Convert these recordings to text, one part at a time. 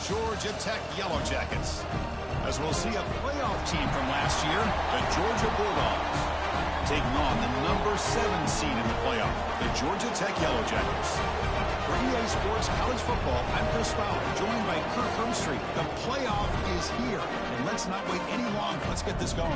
Georgia Tech Yellow Jackets. As we'll see a playoff team from last year, the Georgia Bulldogs, taking on the number 7 seed in the playoff, the Georgia Tech Yellow Jackets. For EA Sports College Football, I'm Chris Fowler, joined by Kirk Hermstreet. The playoff is here, and let's not wait any longer. Let's get this going.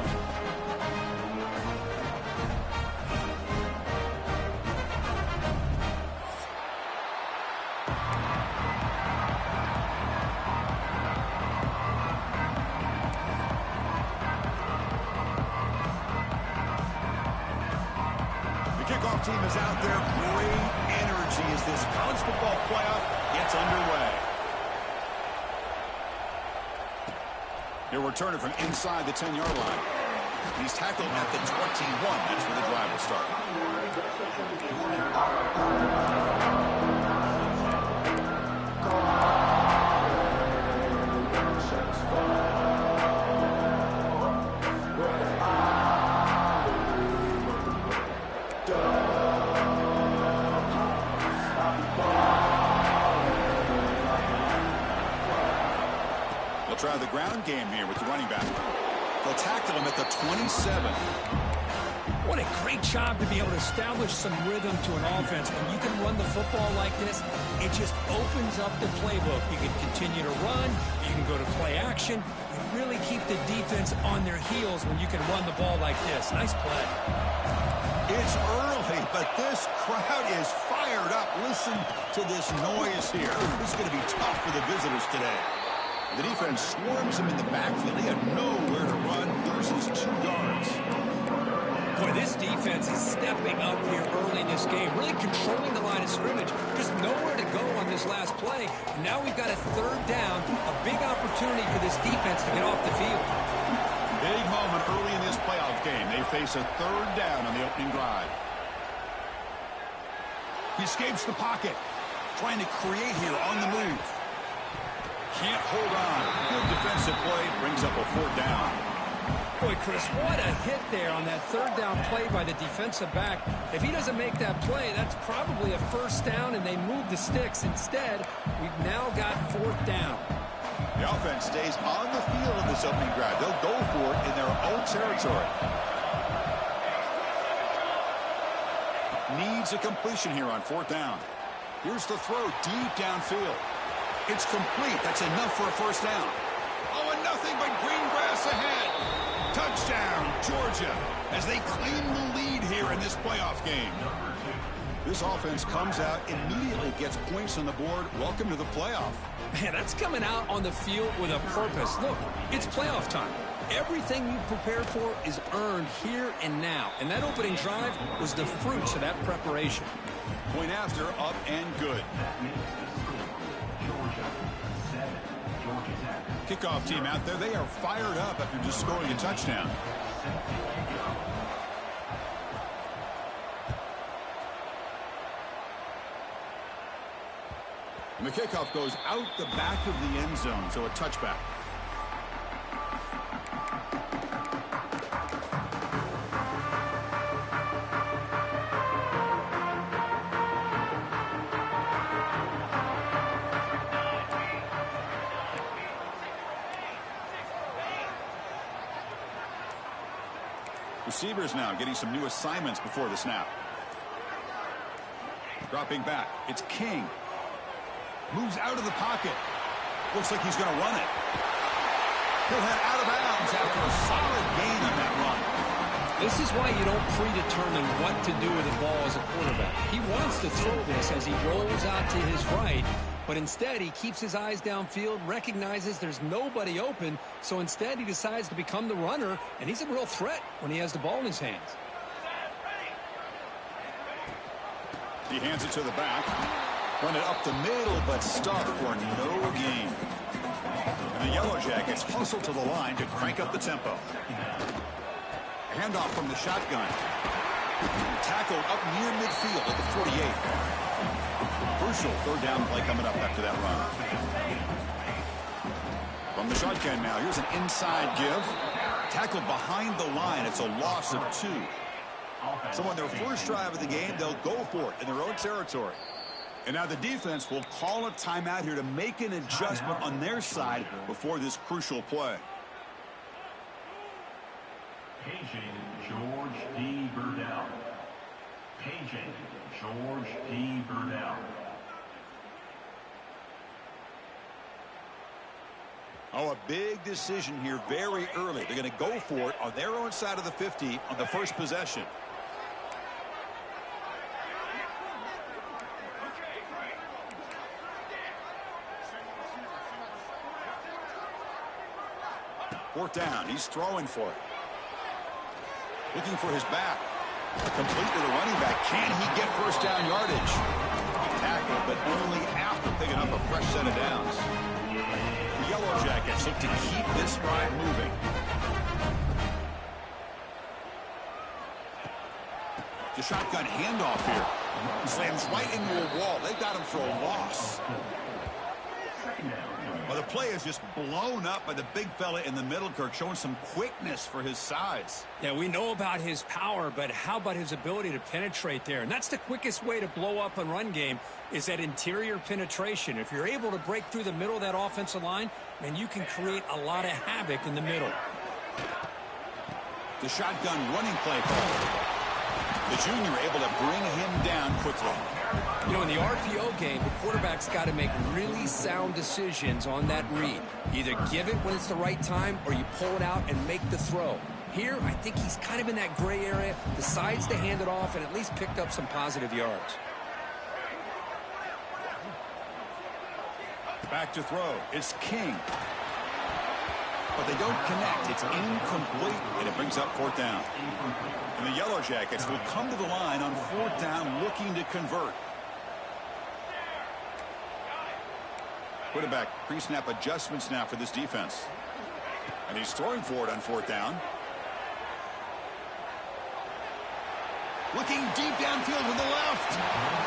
Kickoff team is out there. Great energy as this college football playoff gets underway. He'll return it from inside the 10-yard line. He's tackled at the 21. That's where the drive will start. Try the ground game here with the running back. They'll tackle him at the 27. What a great job to be able to establish some rhythm to an offense. When you can run the football like this, it just opens up the playbook. You can continue to run. You can go to play action. You really keep the defense on their heels when you can run the ball like this. Nice play. It's early, but this crowd is fired up. Listen to this noise here. This is going to be tough for the visitors today. The defense swarms him in the backfield. They have nowhere to run versus 2 guards. Boy, this defense is stepping up here early in this game, really controlling the line of scrimmage. Just nowhere to go on this last play. Now we've got a 3rd down, a big opportunity for this defense to get off the field. Big moment early in this playoff game. They face a 3rd down on the opening drive. He escapes the pocket, trying to create here on the move. Can't hold on. Good defensive play. Brings up a 4th down. Boy, Chris, what a hit there on that 3rd down play by the defensive back. If he doesn't make that play, that's probably a 1st down, and they move the sticks. Instead, we've now got 4th down. The offense stays on the field in this opening drive. They'll go for it in their own territory. Needs a completion here on 4th down. Here's the throw deep downfield. It's complete. That's enough for a 1st down. Oh, and nothing but green grass ahead. Touchdown, Georgia, as they claim the lead here in this playoff game. This offense comes out, immediately gets points on the board. Welcome to the playoff. Man, that's coming out on the field with a purpose. Look, it's playoff time. Everything you prepared for is earned here and now. And that opening drive was the fruits of that preparation. Point after, up and good. Kickoff team out there, they are fired up after just scoring a touchdown. And the kickoff goes out the back of the end zone, so a touchback. Receivers now getting some new assignments before the snap. Dropping back. It's King. Moves out of the pocket. Looks like he's going to run it. He'll head out of bounds after a solid gain on that run. This is why you don't predetermine what to do with the ball as a quarterback. He wants to throw this as he rolls out to his right, but instead he keeps his eyes downfield, recognizes there's nobody open, so instead he decides to become the runner, and he's a real threat when he has the ball in his hands. He hands it to the back. Run it up the middle, but stuck for no gain. And the Yellow Jackets hustle to the line to crank up the tempo. Handoff from the shotgun. Tackled up near midfield at the 48. Crucial 3rd down play coming up after that run. From the shotgun now, here's an inside give. Tackled behind the line. It's a loss of 2. So on their first drive of the game, they'll go for it in their own territory. And now the defense will call a timeout here to make an adjustment on their side before this crucial play. Paging George D. Burdell. Paging George D. Burdell. Oh, a big decision here very early. They're going to go for it on their own side of the 50 on the first possession. Fourth down. He's throwing for it. Looking for his back. Complete to the running back. Can he get first down yardage? Tackle, but only after picking up a fresh set of downs. The Yellow Jackets look to keep this drive moving. The shotgun handoff here. Slams right into a wall. They've got him for a loss. Well, the play is just blown up by the big fella in the middle, Kirk, showing some quickness for his size. Yeah, we know about his power, but how about his ability to penetrate there? And that's the quickest way to blow up a run game is that interior penetration. If you're able to break through the middle of that offensive line, then you can create a lot of havoc in the middle. The shotgun running play call. The junior able to bring him down quickly. You know, in the RPO game, the quarterback's got to make really sound decisions on that read. Either give it when it's the right time or you pull it out and make the throw. Here, I think he's kind of in that gray area, decides to hand it off and at least picked up some positive yards. Back to throw. It's King. But they don't connect. It's incomplete, and it brings up fourth down. And the Yellow Jackets will come to the line on fourth down looking to convert. Quarterback pre-snap adjustments now for this defense. And he's throwing for it on fourth down. Looking deep downfield to the left.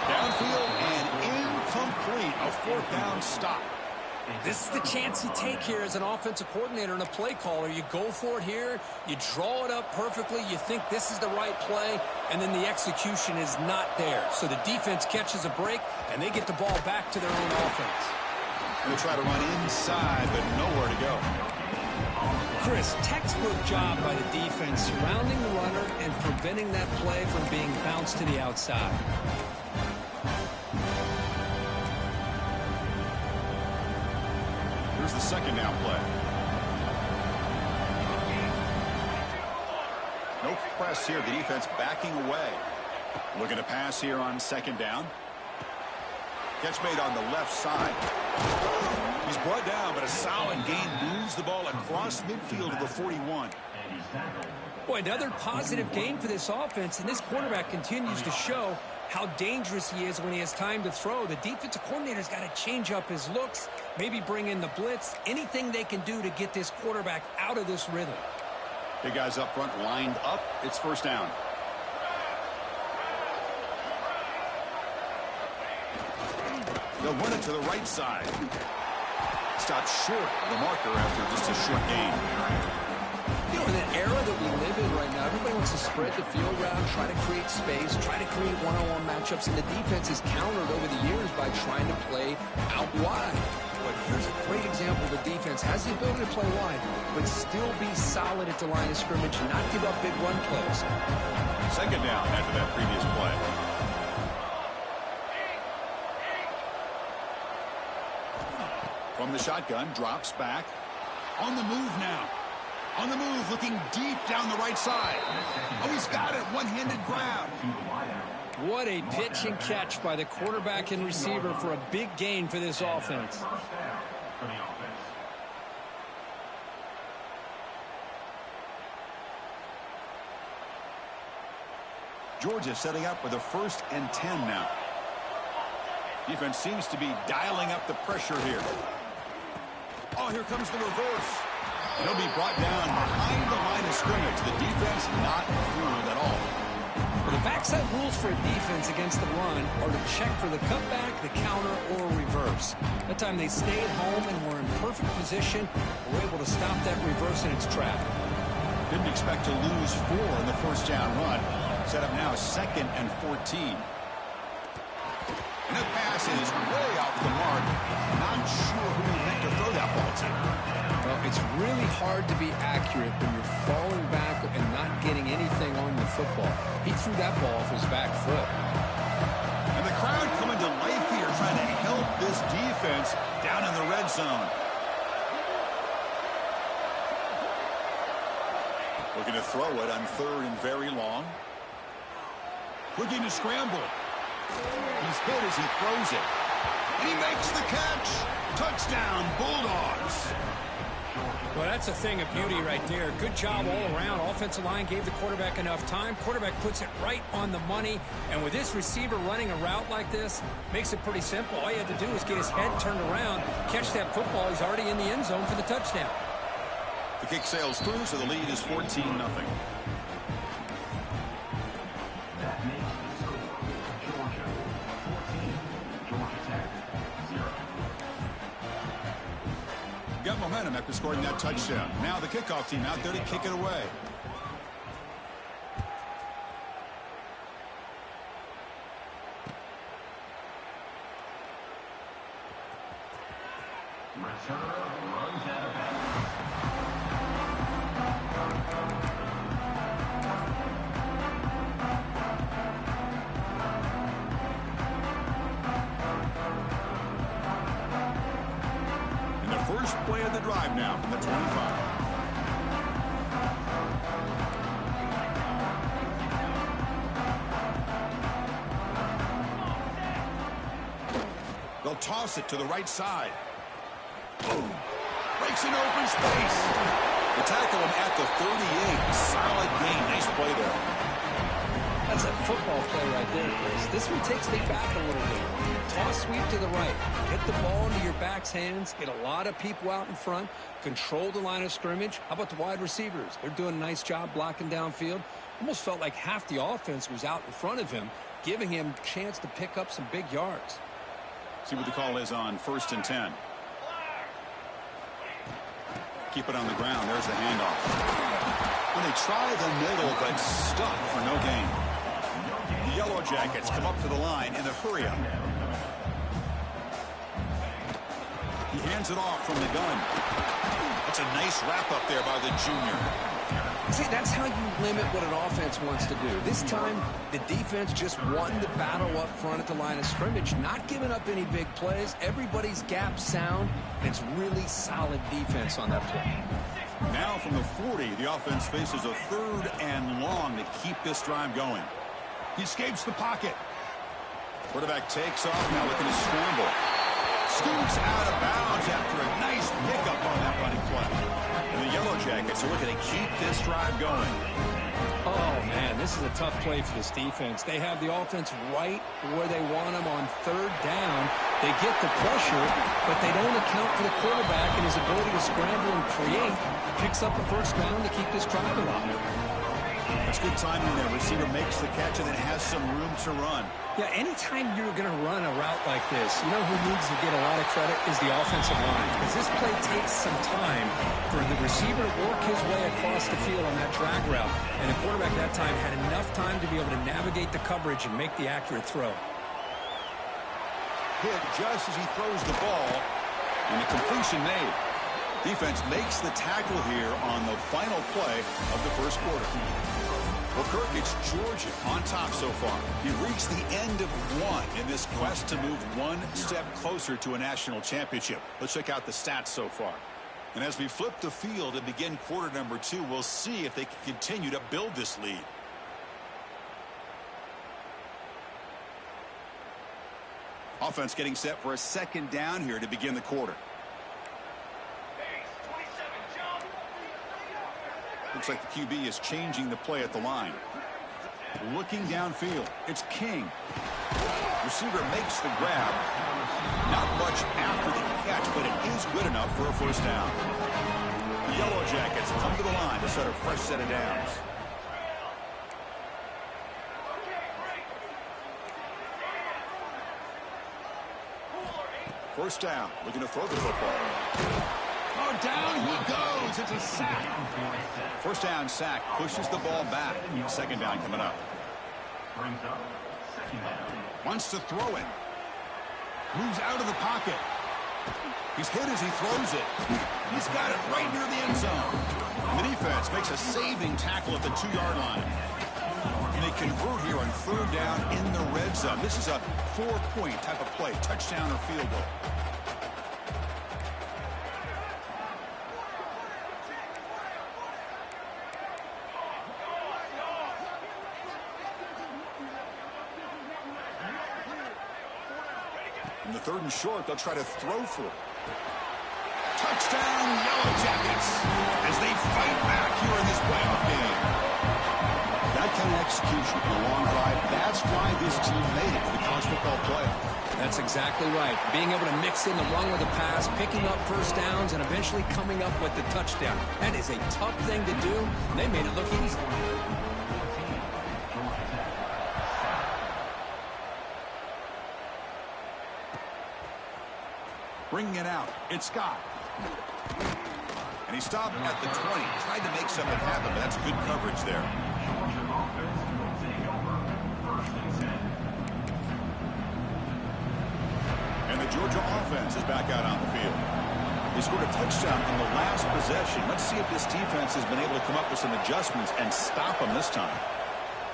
Downfield and incomplete. A fourth down stop. This is the chance you take here as an offensive coordinator and a play caller. You go for it here. You draw it up perfectly. You think this is the right play, and then the execution is not there. So the defense catches a break, and they get the ball back to their own offense. They'll try to run inside, but nowhere to go. Chris, textbook job by the defense surrounding the runner and preventing that play from being bounced to the outside. Here's the second down play. No press here. The defense backing away. Looking to pass here on second down. Catch made on the left side. He's brought down, but a solid gain moves the ball across midfield to the 41. Boy, another positive game for this offense, and this quarterback continues to show how dangerous he is when he has time to throw. The defensive coordinator's got to change up his looks, maybe bring in the blitz, anything they can do to get this quarterback out of this rhythm. Big guys up front lined up. It's first down. They'll run it to the right side. Stopped short of the marker after just a short gain. You know, in the era that we live in right now, everybody wants to spread the field around, try to create space, try to create one-on-one matchups, and the defense is countered over the years by trying to play out wide. But here's a great example. The defense has the ability to play wide, but still be solid at the line of scrimmage and not give up big run plays. Second down after that previous play. From the shotgun, drops back. On the move now. On the move, looking deep down the right side. Oh, he's got it. One-handed grab. What a pitch and catch by the quarterback and receiver for a big gain for this offense. Georgia setting up with a 1st and 10 now. Defense seems to be dialing up the pressure here. Oh, here comes the reverse. He'll be brought down behind the line of scrimmage. The defense not fooled at all. Well, the backside rules for a defense against the run are to check for the cutback, the counter, or reverse. That time they stayed home and were in perfect position. Were able to stop that reverse in its track. Didn't expect to lose 4 in the first down run. Set up now 2nd and 14. And the pass is way off the mark. Not sure who he meant to throw that ball to. Well, it's really hard to be accurate when you're falling back and not getting anything on the football. He threw that ball off his back foot. And the crowd coming to life here, trying to help this defense down in the red zone. Looking to throw it on 3rd and very long. Looking to scramble. He's hit as he throws it. And he makes the catch. Touchdown, Bulldogs. Well, that's a thing of beauty right there. Good job all around. Offensive line gave the quarterback enough time. Quarterback puts it right on the money. And with this receiver running a route like this, makes it pretty simple. All you have to do is get his head turned around, catch that football. He's already in the end zone for the touchdown. The kick sails through, so the lead is 14-0. That makes the score. Georgia 14, Georgia Tech 0. Got momentum after scoring that touchdown. Now the kickoff team out there to kick it away. Returner runs out of bounds. And the first play of the drive now from the 25. They'll toss it to the right side. Boom. Breaks an open space. The tackle him at the 38. Solid gain. Nice play there. That's a football play right there, Chris. This one takes me back a little bit. Toss sweep to the right. Hit the ball into your back's hands. Get a lot of people out in front. Control the line of scrimmage. How about the wide receivers? They're doing a nice job blocking downfield. Almost felt like half the offense was out in front of him, giving him a chance to pick up some big yards. See what the call is on 1st and 10. Keep it on the ground. There's the handoff. And they try the middle, but stuck for no gain. The Yellow Jackets come up to the line in a hurry-up. He hands it off from the gun. That's a nice wrap-up there by the junior. See, that's how you limit what an offense wants to do. This time, the defense just won the battle up front at the line of scrimmage, not giving up any big plays. Everybody's gap sound, and it's really solid defense on that play. Now from the 40, the offense faces a 3rd and long to keep this drive going. He escapes the pocket. Quarterback takes off, now looking to scramble. Scoots out of bounds after a nice pickup on that running play. And the Yellow Jackets are looking to keep this drive going. Oh, man, this is a tough play for this defense. They have the offense right where they want them on 3rd down. They get the pressure, but they don't account for the quarterback and his ability to scramble and create. Picks up a 1st down to keep this drive alive. That's good timing there. Receiver makes the catch and then has some room to run. Yeah, anytime you're going to run a route like this, you know who needs to get a lot of credit is the offensive line. Because this play takes some time for the receiver to work his way across the field on that drag route. And the quarterback that time had enough time to be able to navigate the coverage and make the accurate throw. Hit just as he throws the ball, and the completion made. Defense makes the tackle here on the final play of the 1st quarter. Well, Kirk, it's Georgia on top so far. He reached the end of one in this quest to move one step closer to a national championship. Let's check out the stats so far. And as we flip the field and begin quarter number 2, we'll see if they can continue to build this lead. Offense getting set for a 2nd down here to begin the quarter. Looks like the QB is changing the play at the line. Looking downfield. It's King. Receiver makes the grab. Not much after the catch, but it is good enough for a 1st down. The Yellow Jackets come to the line to set a fresh set of downs. First down. Looking to throw the football. Oh, down he goes. It's a sack. 1st down sack. Pushes the ball back. 2nd down coming up. Brings up 2nd down. Wants to throw it. Moves out of the pocket. He's hit as he throws it. He's got it right near the end zone. And the defense makes a saving tackle at the 2-yard line. And they convert here on 3rd down in the red zone. This is a 4-point type of play, touchdown or field goal. In the 3rd and short, they'll try to throw for it. Touchdown, Yellow Jackets, as they fight back here in this playoff game. That kind of execution in a long drive, that's why this team made it to the college football playoff. That's exactly right. Being able to mix in the run with the pass, picking up first downs, and eventually coming up with the touchdown. That is a tough thing to do. They made it look easy. Bringing it out, it's Scott. And he stopped at the 20. Tried to make something happen, but that's good coverage there. And the Georgia offense is back out on the field. They scored a touchdown in the last possession. Let's see if this defense has been able to come up with some adjustments and stop them this time.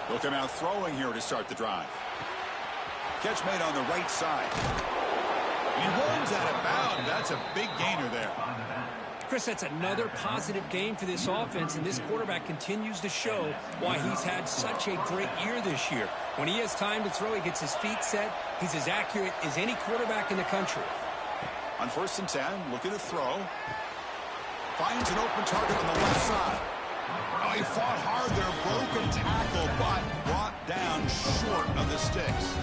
They'll come out throwing here to start the drive. Catch made on the right side. He runs out of bounds. That's a big gainer there. Chris, that's another positive game for this offense, and this quarterback continues to show why he's had such a great year this year. When he has time to throw, he gets his feet set. He's as accurate as any quarterback in the country. On 1st and 10, looking to throw. Finds an open target on the left side. Oh, he fought hard there, broken tackle, but brought down short of the sticks.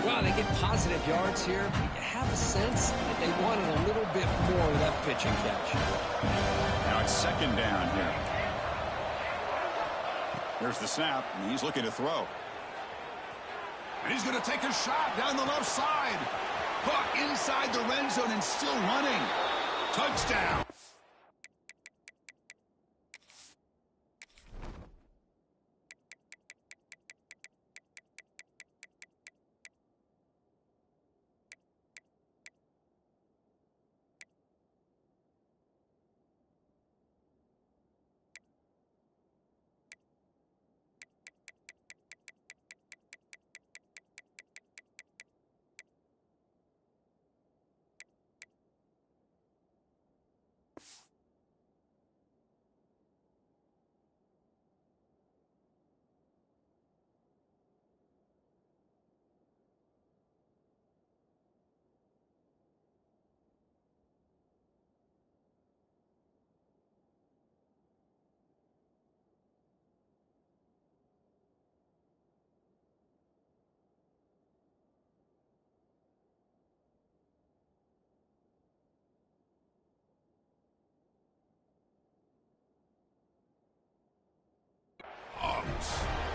Well, they get positive yards here. You have a sense that they wanted a little bit more of that pitch and catch. Now it's 2nd down here. Here's the snap, and he's looking to throw. And he's going to take a shot down the left side. Caught inside the red zone and still running. Touchdown.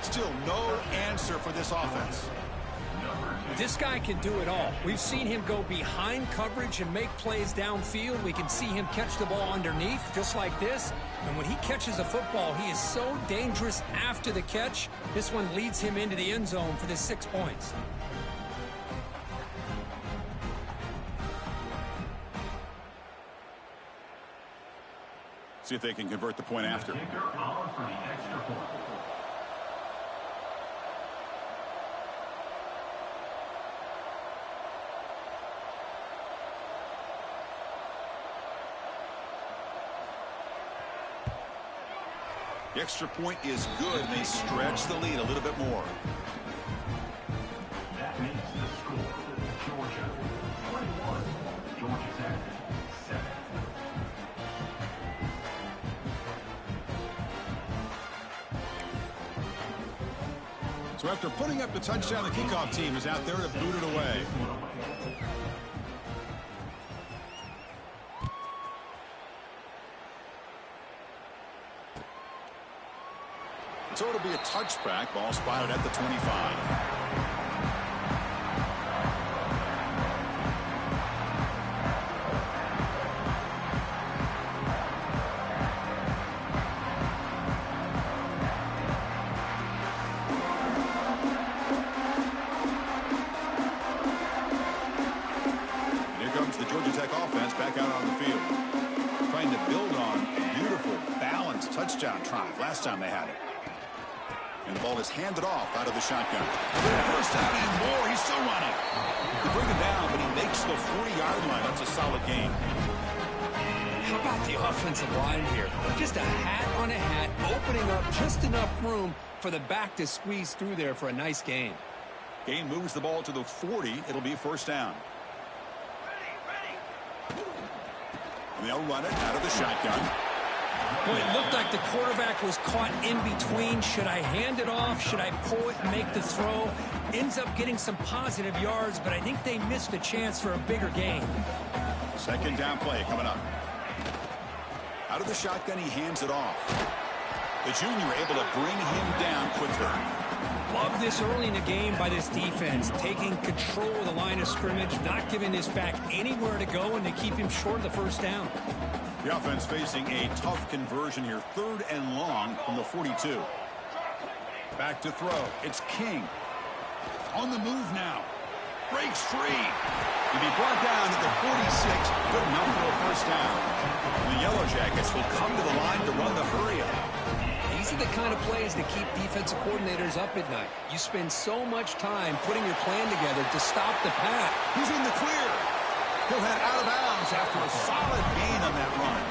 Still no answer for this offense. This guy can do it all. We've seen him go behind coverage and make plays downfield. We can see him catch the ball underneath, just like this. And when he catches a football, he is so dangerous after the catch. This one leads him into the end zone for the 6 points. See if they can convert the point after. The extra point is good, and they stretch the lead a little bit more. That makes the score Georgia 21, Georgia Tech 7. So after putting up the touchdown, the kickoff team is out there to boot it away. So it'll be a touchback. Ball spotted at the 25. trying to build on a beautiful, balanced touchdown drive last time they had it. And the ball is handed off out of the shotgun. First down and more. He's still running. They bring him down, but he makes the 40-yard line. That's a solid gain. How about the offensive line here? Just a hat on a hat, opening up just enough room for the back to squeeze through there for a nice gain. Gain moves the ball to the 40. It'll be first down. And they'll run it out of the shotgun. Well, it looked like the quarterback was caught in between. Should I hand it off? Should I pull it and make the throw? Ends up getting some positive yards, but I think they missed a chance for a bigger gain. Second down play coming up. Out of the shotgun, he hands it off. The junior able to bring him down quickly. Love this early in the game by this defense, taking control of the line of scrimmage, not giving this back anywhere to go, and to keep him short of the first down. The offense facing a tough conversion here. 3rd and long from the 42. Back to throw. It's King. On the move now. Breaks free. To be brought down at the 46. Good enough for a first down. The Yellow Jackets will come to the line to run the hurry-up. These are the kind of plays that keep defensive coordinators up at night. You spend so much time putting your plan together to stop the pass. He's in the clear. He'll head out of bounds after a solid gain on that run.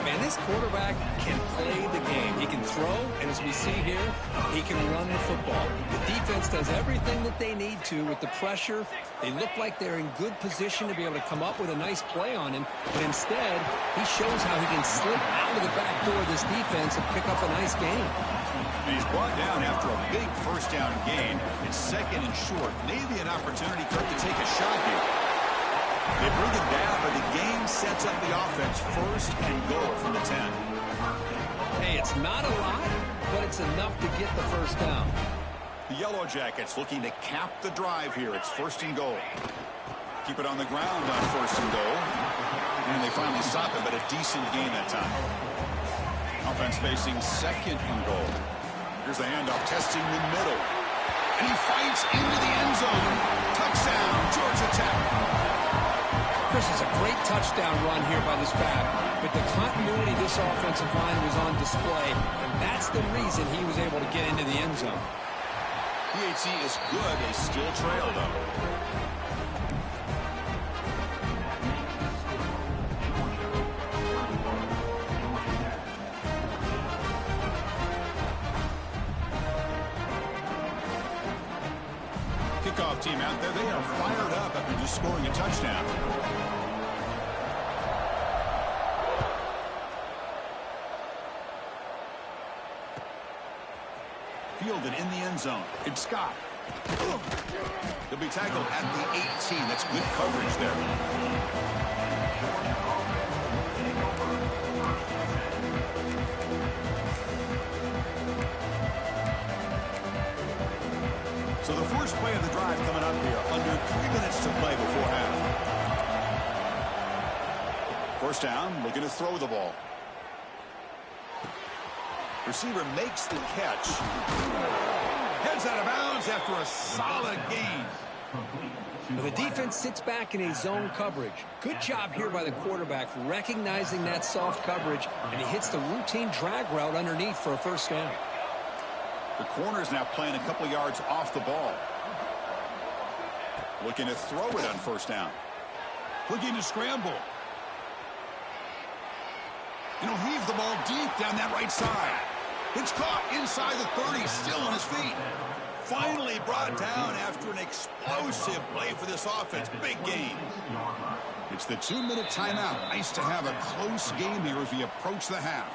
Man, this quarterback can play the game. He can throw, and as we see here, he can run the football. The defense does everything that they need to with the pressure. They look like they're in good position to be able to come up with a nice play on him, but instead, he shows how he can slip out of the back door of this defense and pick up a nice gain. He's brought down after a big first down gain. It's second and short. Maybe an opportunity for him to take a shot here. They bring him down, but the game sets up the offense. 1st and goal from the 10. Hey, it's not a lot, but it's enough to get the first down. The Yellow Jackets looking to cap the drive here. It's 1st and goal. Keep it on the ground on 1st and goal. And they finally stop it, but a decent gain that time. Offense facing 2nd and goal. Here's the handoff, testing the middle. And he fights into the end zone. Touchdown, Georgia Tech. This is a great touchdown run here by this back. But the continuity of this offensive line was on display, and that's the reason he was able to get into the end zone. PAT is good. They still trail, though. Kickoff team out there. They are fired up after just scoring a touchdown. Fielded in the end zone. It's Scott. He'll be tackled at the 18. That's good coverage there. So the first play of the drive coming up here. Under 3 minutes to play before half. First down, looking to throw the ball. Receiver makes the catch. Heads out of bounds after a solid gain. The defense sits back in a zone coverage. Good job here by the quarterback recognizing that soft coverage, and he hits the routine drag route underneath for a first down. The corner's now playing a couple yards off the ball. Looking to throw it on first down. Looking to scramble. And he'll heave the ball deep down that right side. It's caught inside the 30, still on his feet. Finally brought down after an explosive play for this offense. Big game. It's the 2-minute timeout. Nice to have a close game here as we approach the half.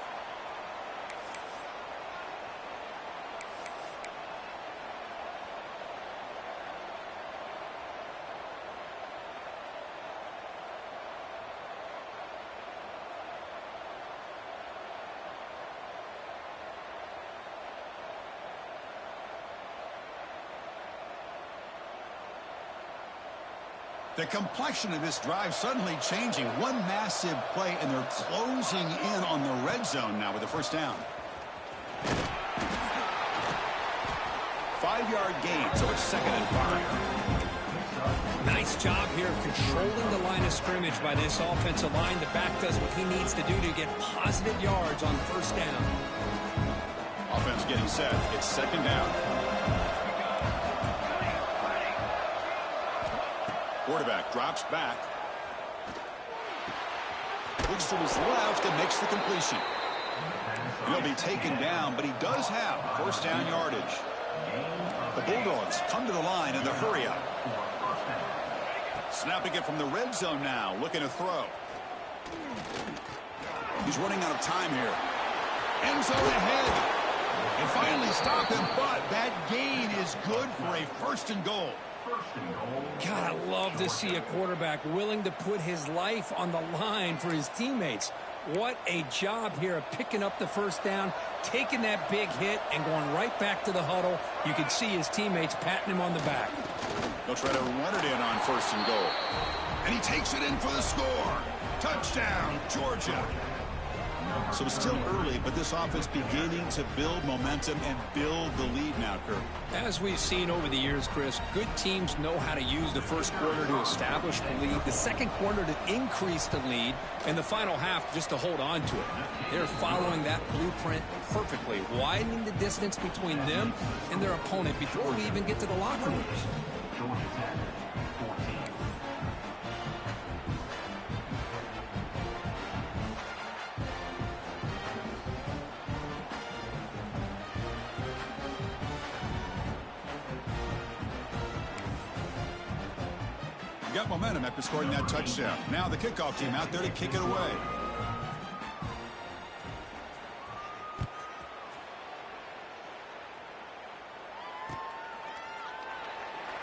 The complexion of this drive suddenly changing. One massive play, and they're closing in on the red zone now with the first down. 5-yard gain, so it's 2nd and 5. Nice job here of controlling the line of scrimmage by this offensive line. The back does what he needs to do to get positive yards on first down. Offense getting set. It's second down. Quarterback drops back. Looks to his left and makes the completion. He'll be taken down, but he does have first down yardage. The Bulldogs come to the line in the hurry up. Snapping it from the red zone now, looking to throw. He's running out of time here. End zone ahead. And finally stop him, but that gain is good for a first and goal. God, I love to see a quarterback willing to put his life on the line for his teammates. What a job here of picking up the first down, taking that big hit, and going right back to the huddle. You can see his teammates patting him on the back. They'll try to run it in on first and goal. And he takes it in for the score. Touchdown, Georgia. So it's still early, but this offense beginning to build momentum and build the lead now, Kirk. As we've seen over the years, Chris, good teams know how to use the first quarter to establish the lead, the second quarter to increase the lead, and the final half just to hold on to it. They're following that blueprint perfectly, widening the distance between them and their opponent before we even get to the locker rooms. Got momentum after scoring that touchdown. Now the kickoff team out there to kick it away.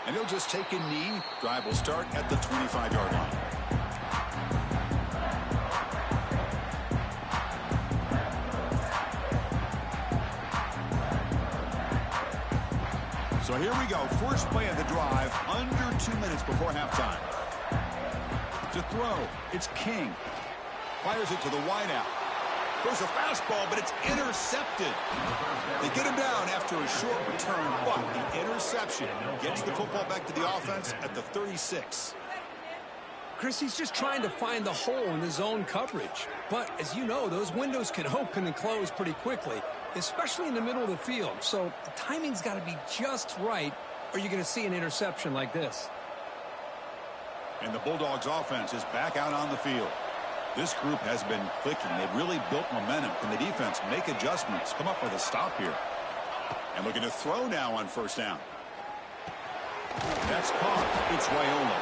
And he'll just take a knee. Drive will start at the 25-yard line. So here we go. First play of the drive, under 2 minutes before halftime. To throw, it's King. Fires it to the wideout. There's a fastball, but it's intercepted. They get him down after a short return, but the interception gets the football back to the offense at the 36. Chris, he's just trying to find the hole in the zone coverage. But as you know, those windows can open and close pretty quickly, especially in the middle of the field. So the timing's got to be just right, or you're going to see an interception like this. And the Bulldogs offense is back out on the field. This group has been clicking. They've really built momentum. Can the defense make adjustments? Come up with a stop here. And looking to throw now on first down. That's caught. It's Raiola.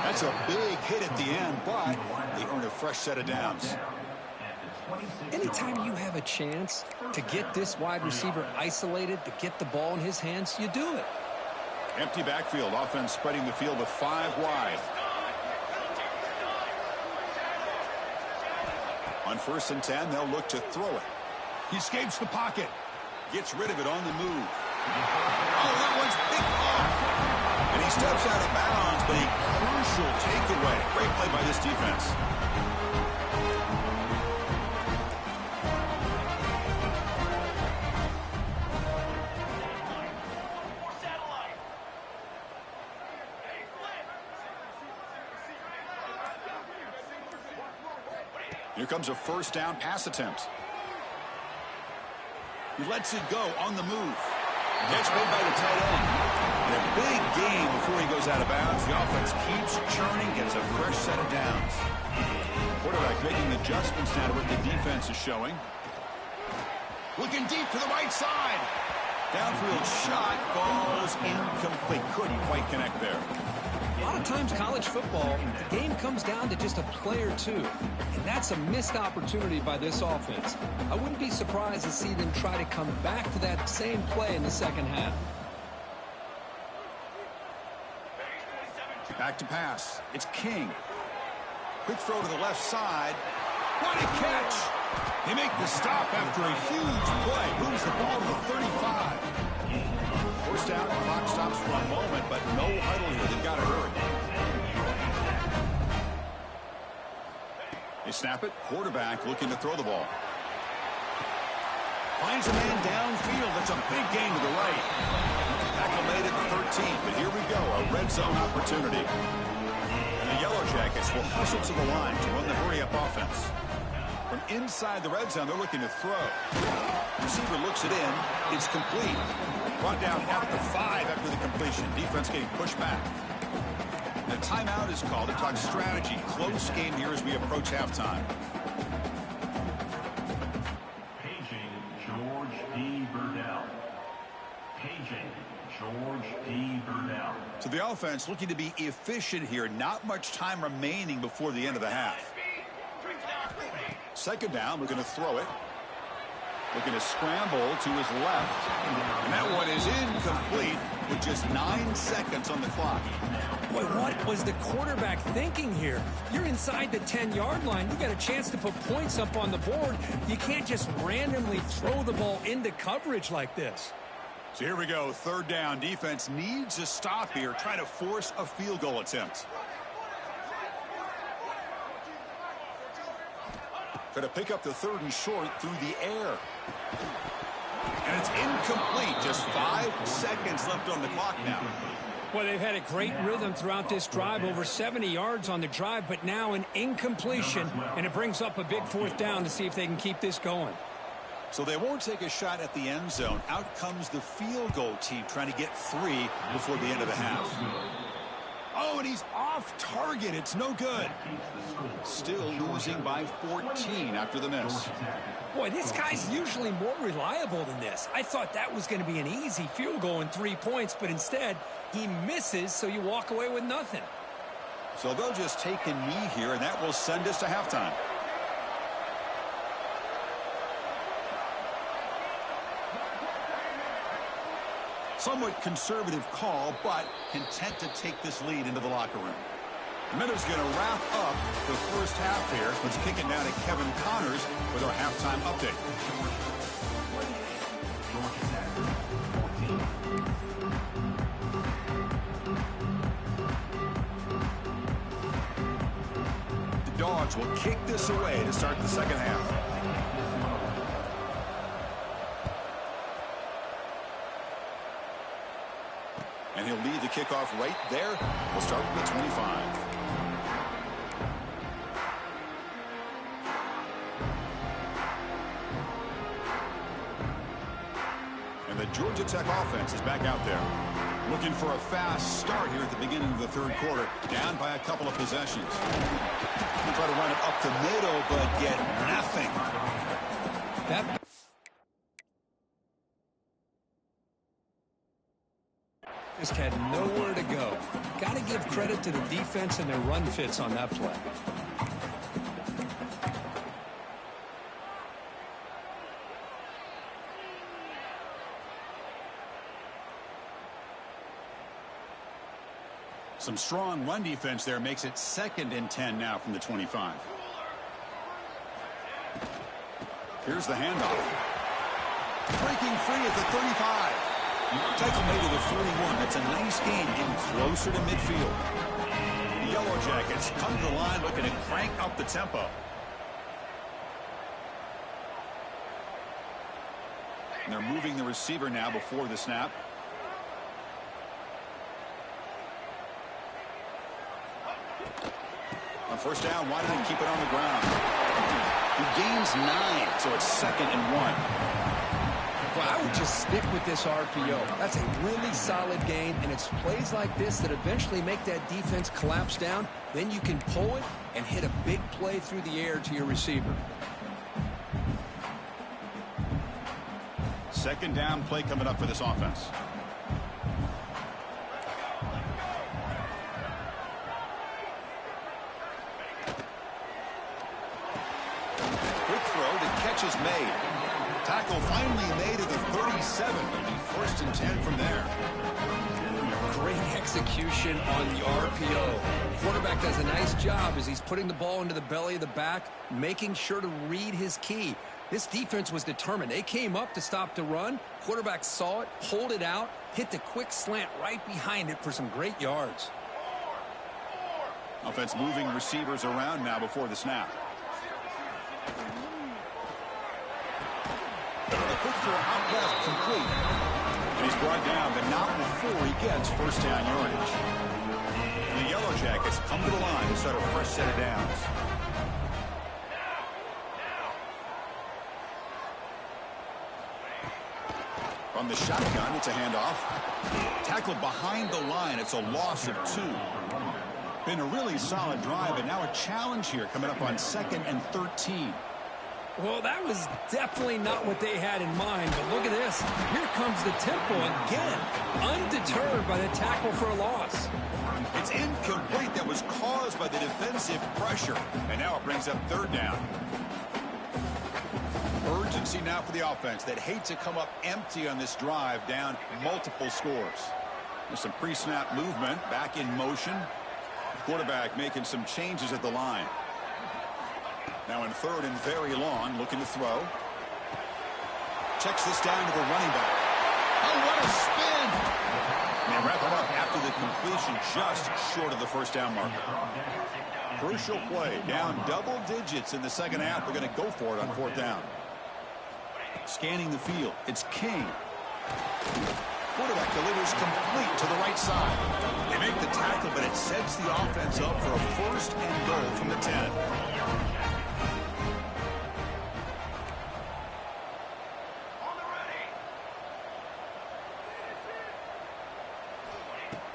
That's a big hit at the end, but they earn a fresh set of downs. Anytime you have a chance to get this wide receiver isolated, to get the ball in his hands, you do it. Empty backfield. Offense spreading the field with 5 wide. On first and 10, they'll look to throw it. He escapes the pocket. Gets rid of it on the move. Oh, that one's picked off. And he steps out of bounds, but a crucial takeaway. Great play by this defense. Here comes a first down pass attempt. He lets it go on the move. Catch made by the tight end. And a big gain before he goes out of bounds. The offense keeps churning, gets a fresh set of downs. Quarterback making adjustments now to what the defense is showing. Looking deep to the right side. Downfield shot falls incomplete. Couldn't quite connect there. A lot of times college football, the game comes down to just a play or two. And that's a missed opportunity by this offense. I wouldn't be surprised to see them try to come back to that same play in the second half. Back to pass. It's King. Quick throw to the left side. What a catch! They make the stop after a huge play. Moves the ball to the 35. First down, clock stops for a moment, but no huddle here. They've got to hurry. They snap it. Quarterback looking to throw the ball. Finds a man downfield. That's a big gain to the right. Tackle made at the 13, but here we go. A red zone opportunity. The Yellow Jackets will hustle to the line to run the hurry-up offense. From inside the red zone, they're looking to throw. Receiver looks it in. It's complete. Brought down at the 5 after the completion. Defense getting pushed back. The timeout is called to talk strategy. Close game here as we approach halftime. Paging George D. Burdell. Paging George D. Burdell. So the offense looking to be efficient here. Not much time remaining before the end of the half. Second down, we're going to throw it. Looking to scramble to his left. And that one is incomplete with just 9 seconds on the clock. Boy, what was the quarterback thinking here? You're inside the 10-yard line. You got a chance to put points up on the board. You can't just randomly throw the ball into coverage like this. So here we go. Third down. Defense needs a stop here. Trying to force a field goal attempt. Going to pick up the 3rd and short through the air. And it's incomplete. Just 5 seconds left on the clock now. Well, they've had a great rhythm throughout this drive, over 70 yards on the drive, but now an incompletion, and it brings up a big 4th down to see if they can keep this going. So they won't take a shot at the end zone. Out comes the field goal team trying to get 3 before the end of the half. Oh, and he's off target. It's no good. Still losing by 14 after the miss. Boy, this guy's usually more reliable than this. I thought that was going to be an easy field goal and 3 points, but instead he misses, so you walk away with nothing. So they'll just take a knee here, and that will send us to halftime. Somewhat conservative call, but content to take this lead into the locker room. The Minnows going to wrap up the first half here. Let's kick it now to Kevin Connors with our halftime update. The Dogs will kick this away to start the second half. And he'll lead the kickoff right there. We'll start with the 25. And the Georgia Tech offense is back out there. Looking for a fast start here at the beginning of the 3rd quarter. Down by a couple of possessions. Try to run it up the middle, but get nothing. That just had nowhere to go. Got to give credit to the defense and their run fits on that play. Some strong run defense there makes it 2nd and 10 now from the 25. Here's the handoff. Breaking free at the 35. Tackle made to the 41. That's a nice gain, getting closer to midfield. The Yellow Jackets come to the line looking to crank up the tempo. And they're moving the receiver now before the snap. On first down, why didn't he keep it on the ground? He gains 9, so it's 2nd and 1. Well, I would just stick with this RPO. That's a really solid gain, and it's plays like this that eventually make that defense collapse down. Then you can pull it and hit a big play through the air to your receiver. 2nd down play coming up for this offense. Quick throw, the catch is made. Tackle finally made at the 37. It'll be 1st and 10 from there. Great execution on the RPO. Quarterback does a nice job as he's putting the ball into the belly of the back, making sure to read his key. This defense was determined. They came up to stop the run. Quarterback saw it, pulled it out, hit the quick slant right behind it for some great yards. Offense moving receivers around now before the snap. The quick throw out left complete. And he's brought down, but not before he gets first down yardage. And the Yellow Jackets come to the line to start a fresh set of downs. From the shotgun, it's a handoff. Tackled behind the line. It's a loss of 2. Been a really solid drive, but now a challenge here coming up on 2nd and 13. Well, that was definitely not what they had in mind, but look at this. Here comes the tempo again, undeterred by the tackle for a loss. It's incomplete. That was caused by the defensive pressure, and now it brings up 3rd down. Urgency now for the offense that hates to come up empty on this drive, down multiple scores. There's some pre-snap movement, back in motion. Quarterback making some changes at the line. Now in 3rd and very long, looking to throw. Checks this down to the running back. Oh, what a spin! And they wrap it up after the completion, just short of the first down marker. Crucial play, down double digits in the second half. They're going to go for it on 4th down. Scanning the field, it's King. Quarterback delivers complete to the right side. They make the tackle, but it sets the offense up for a 1st and goal from the 10.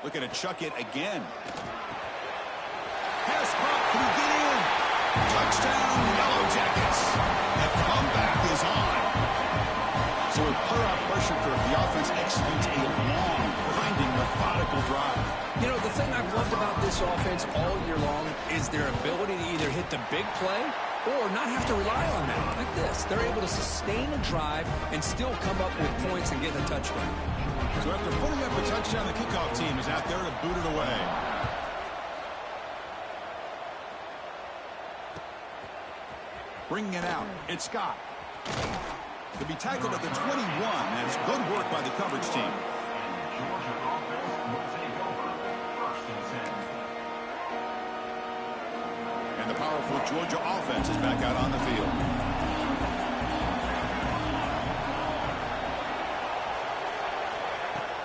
Looking to chuck it again. Pass caught. Can he get in? Touchdown, Yellow Jackets. The comeback is on. So with playoff pressure curve, the offense executes a long, grinding, methodical drive. You know, the thing I've loved about this offense all year long is their ability to either hit the big play or not have to rely on that. Like this. They're able to sustain a drive and still come up with points and get a touchdown. So after putting up a touchdown, the kickoff team is out there to boot it away. Bringing it out, it's Scott. To be tackled at the 21. That's good work by the coverage team. And the powerful Georgia offense is back out on the field.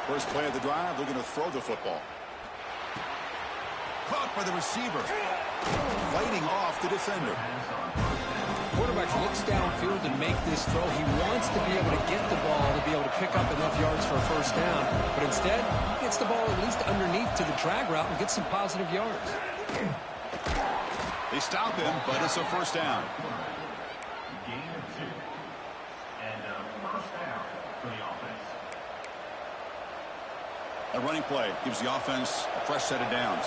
First play of the drive, they're going to throw the football. Caught by the receiver. Fighting off the defender. Quarterback looks downfield to make this throw. He wants to be able to get the ball to be able to pick up enough yards for a first down. But instead, he gets the ball at least underneath to the drag route and gets some positive yards. They stop him, but it's a first down. Gain of 2. And a first down for the offense. A running play gives the offense a fresh set of downs.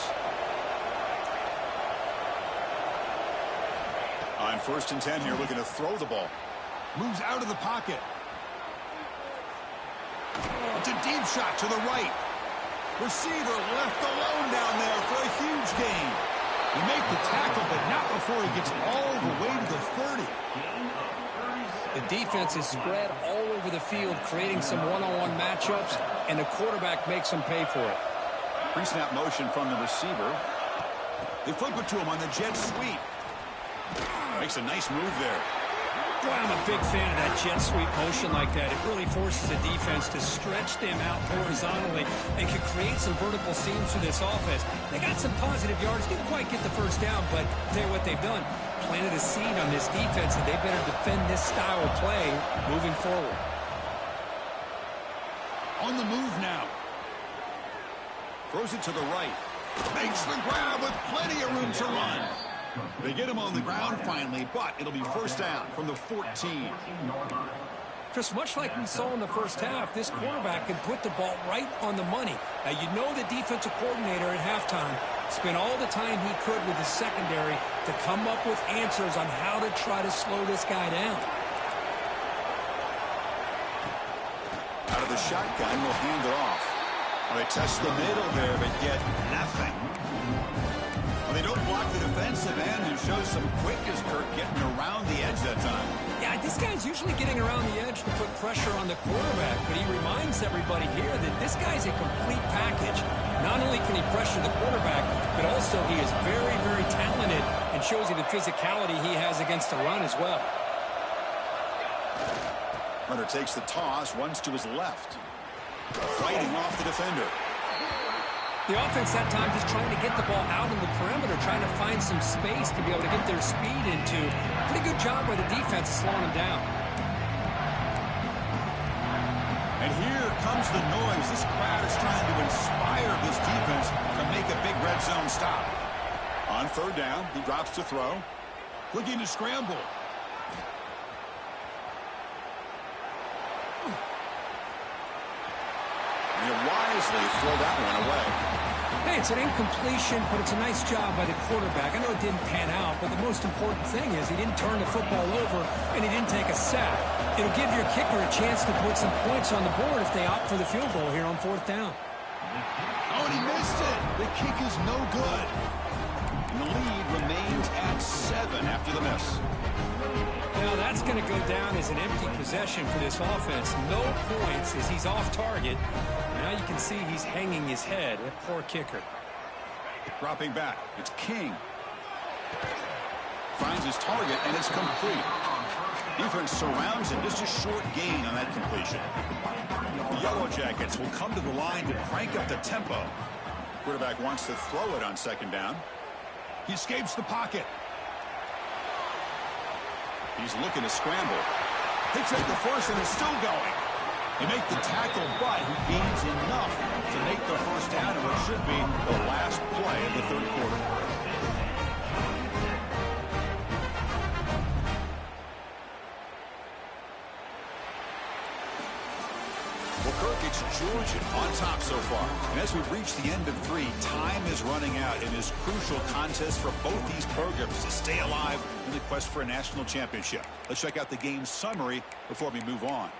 On 1st and 10 here, looking to throw the ball. Moves out of the pocket. It's a deep shot to the right. Receiver left alone down there for a huge gain. He made the tackle, but not before he gets all the way to the 30. The defense is spread all over the field, creating some one-on-one matchups, and the quarterback makes them pay for it. Pre-snap motion from the receiver. They flip it to him on the jet sweep. Makes a nice move there. Boy, I'm a big fan of that jet sweep motion like that. It really forces the defense to stretch them out horizontally and can create some vertical seams for this offense. They got some positive yards. Didn't quite get the first down, but I'll tell you what they've done. Planted a seed on this defense, and they better defend this style of play moving forward. On the move now. Throws it to the right. Makes the grab with plenty of room to run. They get him on the ground finally, but it'll be first down from the 14. Chris, much like we saw in the first half, this quarterback can put the ball right on the money. Now, you know the defensive coordinator at halftime spent all the time he could with the secondary to come up with answers on how to try to slow this guy down. Out of the shotgun, will hand it off. Well, they test the middle there, but get nothing. Well, they don't block the defensive end, who shows some quickness, Kirk, getting around the edge that time. Yeah, this guy's usually getting around the edge to put pressure on the quarterback, but he reminds everybody here that this guy's a complete package. Not only can he pressure the quarterback, but also he is very, very talented and shows you the physicality he has against the run as well. Runner takes the toss, runs to his left. Fighting off the defender. The offense that time just trying to get the ball out on the perimeter, trying to find some space to be able to get their speed into. Pretty good job by the defense slowing them down. And here comes the noise. This crowd is trying to inspire this defense to make a big red zone stop. On third down, he drops to throw. Looking to scramble. And he'll wisely throw that one away. Hey, it's an incompletion, but it's a nice job by the quarterback. I know it didn't pan out, but the most important thing is he didn't turn the football over and he didn't take a sack. It'll give your kicker a chance to put some points on the board if they opt for the field goal here on fourth down. Oh, and he missed it. The kick is no good. And the lead remains at 7 after the miss. Now that's going to go down as an empty possession for this offense. No points as he's off target. Now you can see he's hanging his head. That poor kicker. Dropping back. It's King. Finds his target, and it's complete. Defense surrounds him. Just a short gain on that completion. The Yellow Jackets will come to the line to crank up the tempo. Quarterback wants to throw it on second down. He escapes the pocket. He's looking to scramble. Picks up the first, and it's still going. They make the tackle, but he gains enough to make the first down in what should be the last play of the third quarter. Well, Kirk, it's Georgia on top so far. And as we've reached the end of 3, time is running out in this crucial contest for both these programs to stay alive in the quest for a national championship. Let's check out the game summary before we move on.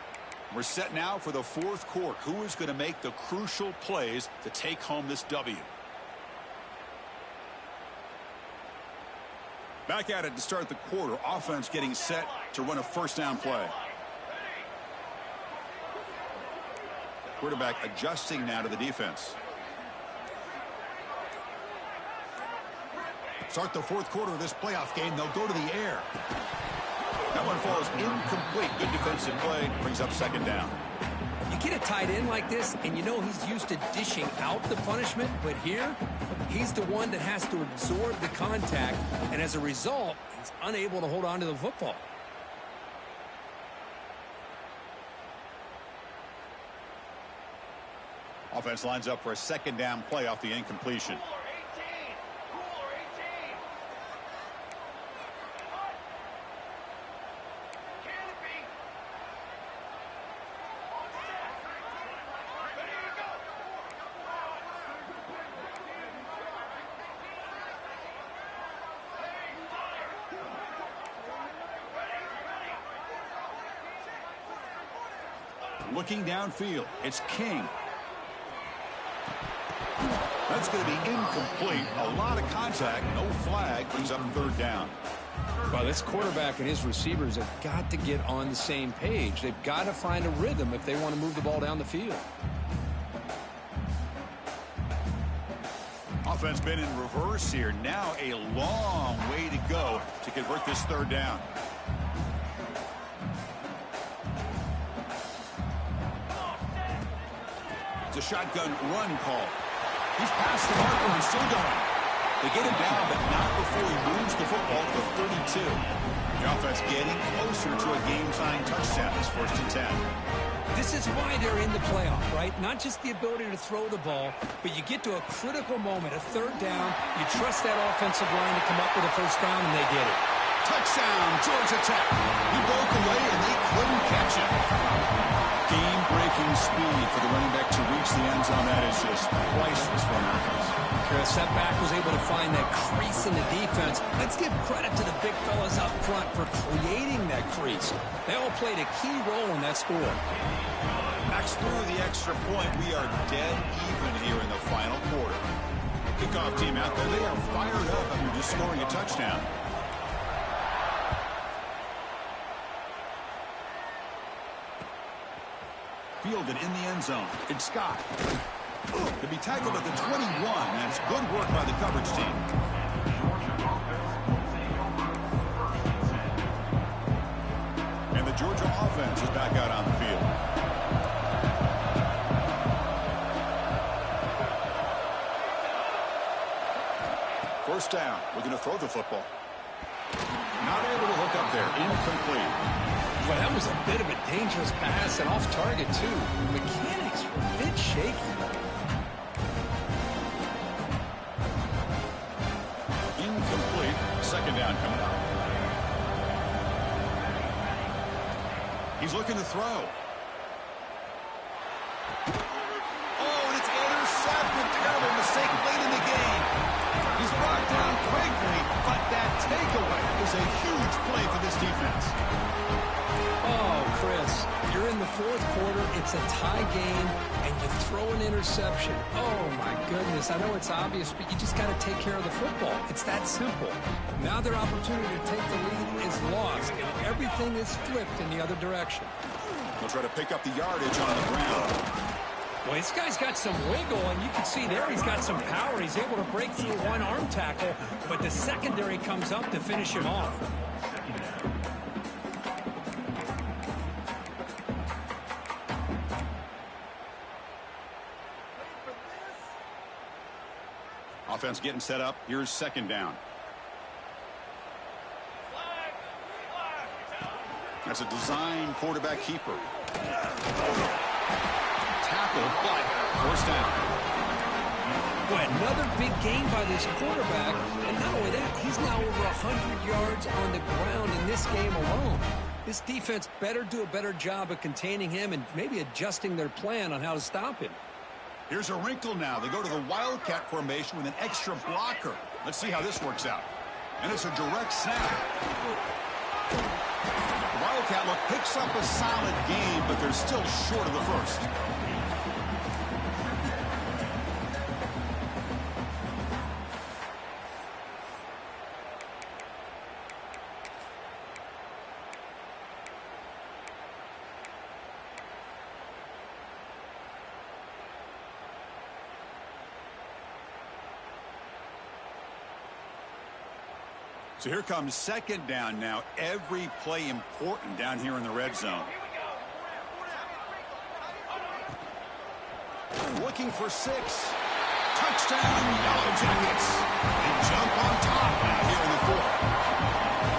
We're set now for the fourth quarter. Who is going to make the crucial plays to take home this W? Back at it to start the quarter. Offense getting set to run a first down play. Quarterback adjusting now to the defense. Start the fourth quarter of this playoff game. They'll go to the air. That one falls incomplete. Good defensive play. Brings up second down. You get a tight end like this, and you know he's used to dishing out the punishment, but here, he's the one that has to absorb the contact, and as a result, he's unable to hold on to the football. Offense lines up for a second down play off the incompletion. Looking downfield, it's King. That's going to be incomplete. A lot of contact, no flag, brings up third down. Well, this quarterback and his receivers have got to get on the same page. They've got to find a rhythm if they want to move the ball down the field. Offense been in reverse here. Now a long way to go to convert this third down. It's a shotgun run call. He's past the marker and still going. They get him down, but not before he moves the football to the 32. The offense getting closer to a game-tying touchdown. It's 1st and 10. This is why they're in the playoff, right? Not just the ability to throw the ball, but you get to a critical moment, a third down. You trust that offensive line to come up with a first down, and they get it. Touchdown, Georgia Tech. He broke away, and they couldn't catch him. Game-breaking speed for the running back to reach the end zone. That is just priceless for an offense. Chris, that back was able to find that crease in the defense. Let's give credit to the big fellas up front for creating that crease. They all played a key role in that score. Backs through the extra point. We are dead even here in the final quarter. Kickoff team out there. They are fired up after just scoring a touchdown. Fielded in the end zone. It's Scott. To be tackled at the 21. That's good work by the coverage team. And the Georgia offense is back out on the field. First down. Looking to throw the football. Not able to hook up there. Incomplete. Well, that was a bit of a dangerous pass and off target, too. The mechanics were a bit shaky. Incomplete. Second down coming up. He's looking to throw. Oh, and it's intercepted. Terrible mistake late in the game. He's brought down quickly, but that takeaway is a huge play for this defense. Oh, Chris, you're in the fourth quarter. It's a tie game, and you throw an interception. Oh, my goodness. I know it's obvious, but you just got to take care of the football. It's that simple. Now their opportunity to take the lead is lost, and everything is flipped in the other direction. They'll try to pick up the yardage on the ground. Well, this guy's got some wiggle, and you can see there he's got some power. He's able to break through one arm tackle, but the secondary comes up to finish him off. Offense getting set up. Here's second down. That's a design quarterback keeper. Tackle, but first down. Boy, another big gain by this quarterback. And not only that, he's now over 100 yards on the ground in this game alone. This defense better do a better job of containing him and maybe adjusting their plan on how to stop him. Here's a wrinkle now. They go to the Wildcat formation with an extra blocker. Let's see how this works out. And it's a direct snap. The Wildcat look picks up a solid game, but they're still short of the first. So here comes second down now. Every play important down here in the red zone. Looking for 6. Touchdown, Yellow Jackets. They jump on top now here in the fourth.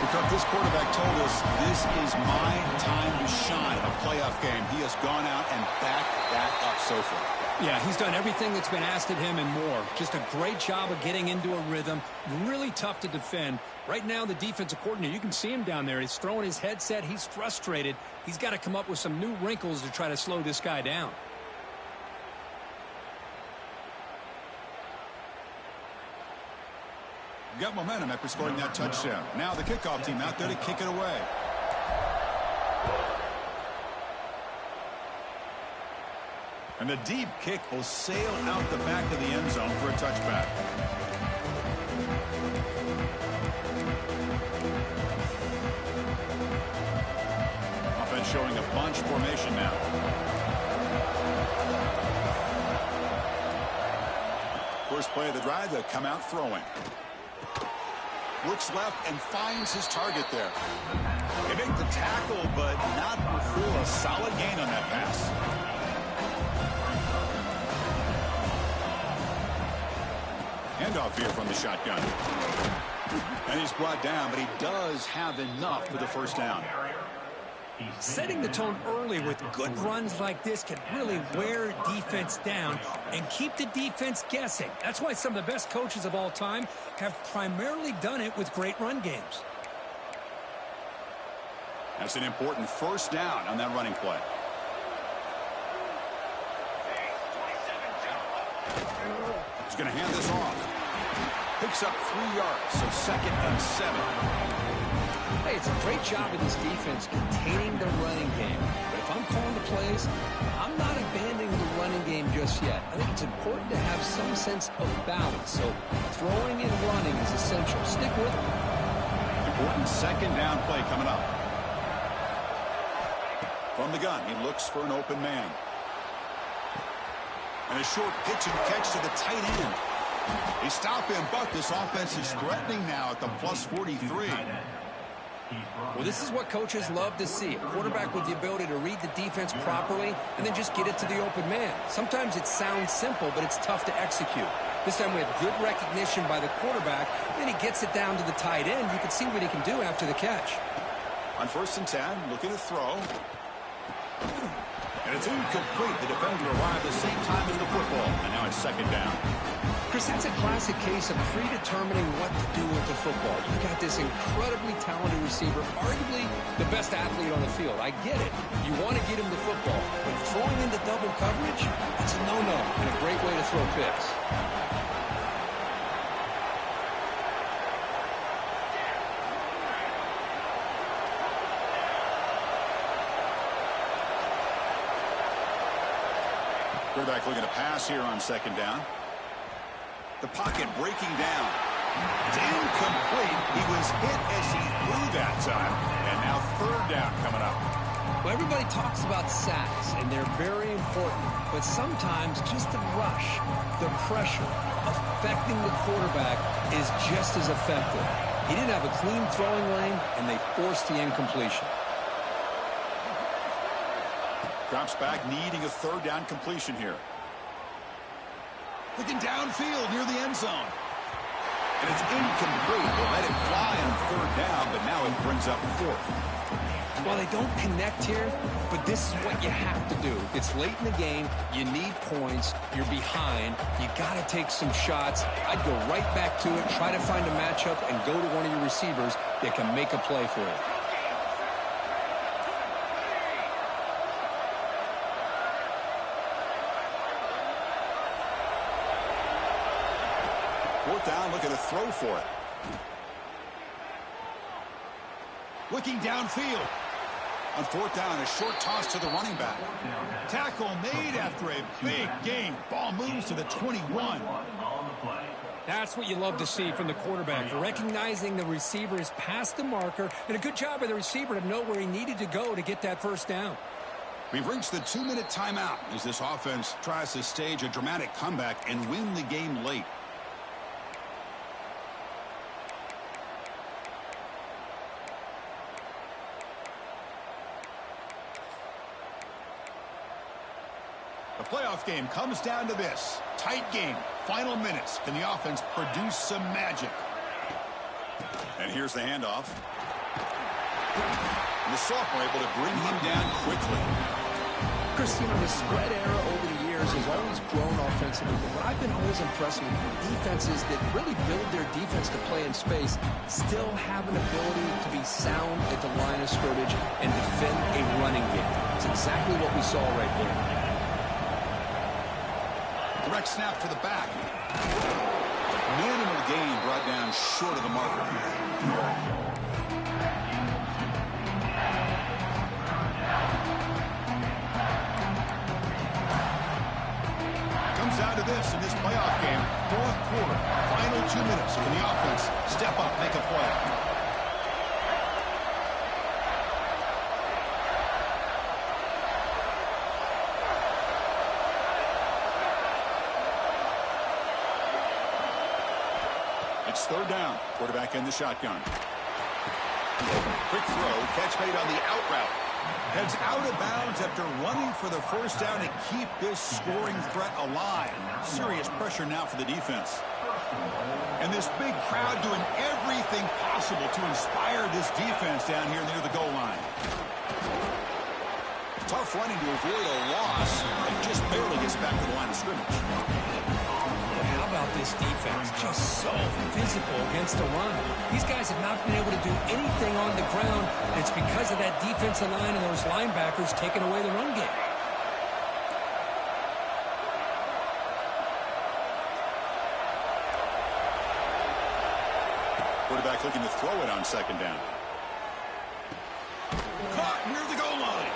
Because this quarterback told us this is my time to shine. A playoff game. He has gone out and backed that up so far. Yeah, he's done everything that's been asked of him and more. Just a great job of getting into a rhythm. Really tough to defend. Right now, the defensive coordinator, you can see him down there. He's throwing his headset. He's frustrated. He's got to come up with some new wrinkles to try to slow this guy down. Got momentum after scoring that touchdown. Now the kickoff team out there to kick it away. And the deep kick will sail out the back of the end zone for a touchback. Offense showing a bunch formation now. First play of the drive, they'll come out throwing. Looks left and finds his target there. They make the tackle, but not before a solid gain on that pass. Handoff here from the shotgun. And he's brought down, but he does have enough for the first down. Setting the tone early with good runs like this can really wear defense down and keep the defense guessing. That's why some of the best coaches of all time have primarily done it with great run games. That's an important first down on that running play. He's going to hand this off. Picks up 3 yards, so 2nd and 7. Hey, it's a great job of this defense containing the running game. But if I'm calling the plays, I'm not abandoning the running game just yet. I think it's important to have some sense of balance. So throwing and running is essential. Stick with it. Important second down play coming up. From the gun, he looks for an open man. And a short pitch and catch to the tight end. They stop him, but this offense is threatening now at the plus 43. Well, this is what coaches love to see. A quarterback with the ability to read the defense properly and then just get it to the open man. Sometimes it sounds simple, but it's tough to execute. This time we have good recognition by the quarterback. Then he gets it down to the tight end. You can see what he can do after the catch. On 1st and 10, looking to throw. And it's incomplete. The defender arrived the same time as the football. And now it's 2nd down. Chris, that's a classic case of predetermining what to do with the football. You've got this incredibly talented receiver, arguably the best athlete on the field. I get it. You want to get him the football. But throwing into double coverage, that's a no-no and a great way to throw picks. Quarterback looking to pass here on 2nd down. The pocket breaking down. It's incomplete. He was hit as he threw that time. And now 3rd down coming up. Well, everybody talks about sacks, and they're very important. But sometimes just the rush, the pressure, affecting the quarterback is just as effective. He didn't have a clean throwing lane, and they forced the incompletion. Drops back, needing a 3rd down completion here. Looking downfield near the end zone. And it's incomplete. They let it fly on 3rd down, but now it brings up 4th. Well, they don't connect here, but this is what you have to do. It's late in the game. You need points. You're behind. You got to take some shots. I'd go right back to it, try to find a matchup, and go to one of your receivers that can make a play for you. 4th down, looking to throw for it. Looking downfield. On 4th down, a short toss to the running back. Tackle made after a big gain. Ball moves to the 21. That's what you love to see from the quarterback, recognizing the receiver is past the marker, and a good job by the receiver to know where he needed to go to get that 1st down. We've reached the 2-minute timeout as this offense tries to stage a dramatic comeback and win the game late. The playoff game comes down to this. Tight game. Final minutes. Can the offense produce some magic? And here's the handoff. And the sophomore able to bring him down quickly. Christine, the spread era over the years has always grown offensively, but what I've been always impressed with defenses that really build their defense to play in space still have an ability to be sound at the line of scrimmage and defend a running game. It's exactly what we saw right there. Direct snap to the back. Minimal gain brought down short of the marker. Comes down to this in this playoff game. 4th quarter, final 2 minutes. Can the offense step up, make a play? It's 3rd down. Quarterback in the shotgun. Quick throw. Catch made on the out route. Heads out of bounds after running for the 1st down to keep this scoring threat alive. Serious pressure now for the defense. And this big crowd doing everything possible to inspire this defense down here near the goal line. Tough running to avoid a loss. And just barely gets back to the line of scrimmage. How about this defense? Just so physical against the run. These guys have not been able to do anything on the ground. And it's because of that defensive line and those linebackers taking away the run game. Quarterback looking to throw it on 2nd down. Caught near the goal line.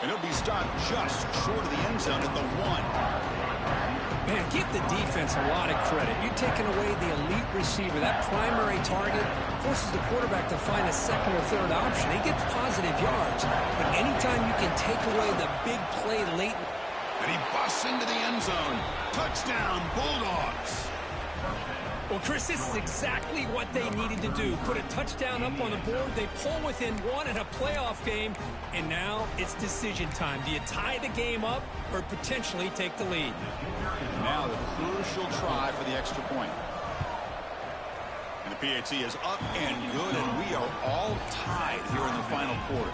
And it'll be stopped just short of the end zone at the 1. Man, give the defense a lot of credit. You're taking away the elite receiver. That primary target forces the quarterback to find a 2nd or 3rd option. He gets positive yards. But anytime you can take away the big play late. And he busts into the end zone. Touchdown, Bulldogs. Well, Chris, this is exactly what they needed to do. Put a touchdown up on the board. They pull within one in a playoff game, and now it's decision time. Do you tie the game up or potentially take the lead? Now the crucial try for the extra point. And the PAT is up and good, and we are all tied here in the final quarter.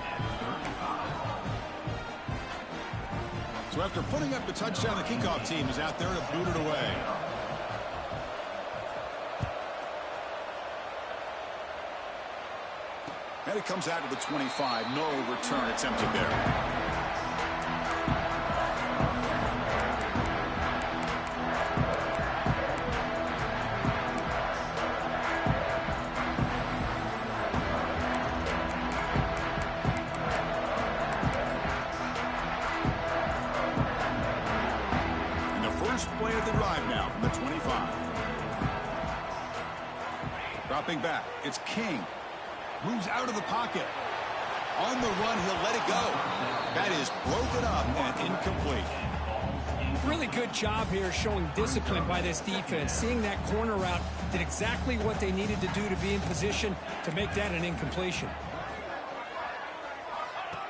So after putting up the touchdown, the kickoff team is out there to boot it away. And it comes out to the 25. No return attempted there. Play of the drive now from the 25. Dropping back, it's King. Moves out of the pocket. On the run, he'll let it go. That is broken up and incomplete. Really good job here showing discipline by this defense. Seeing that corner route did exactly what they needed to do to be in position to make that an incompletion.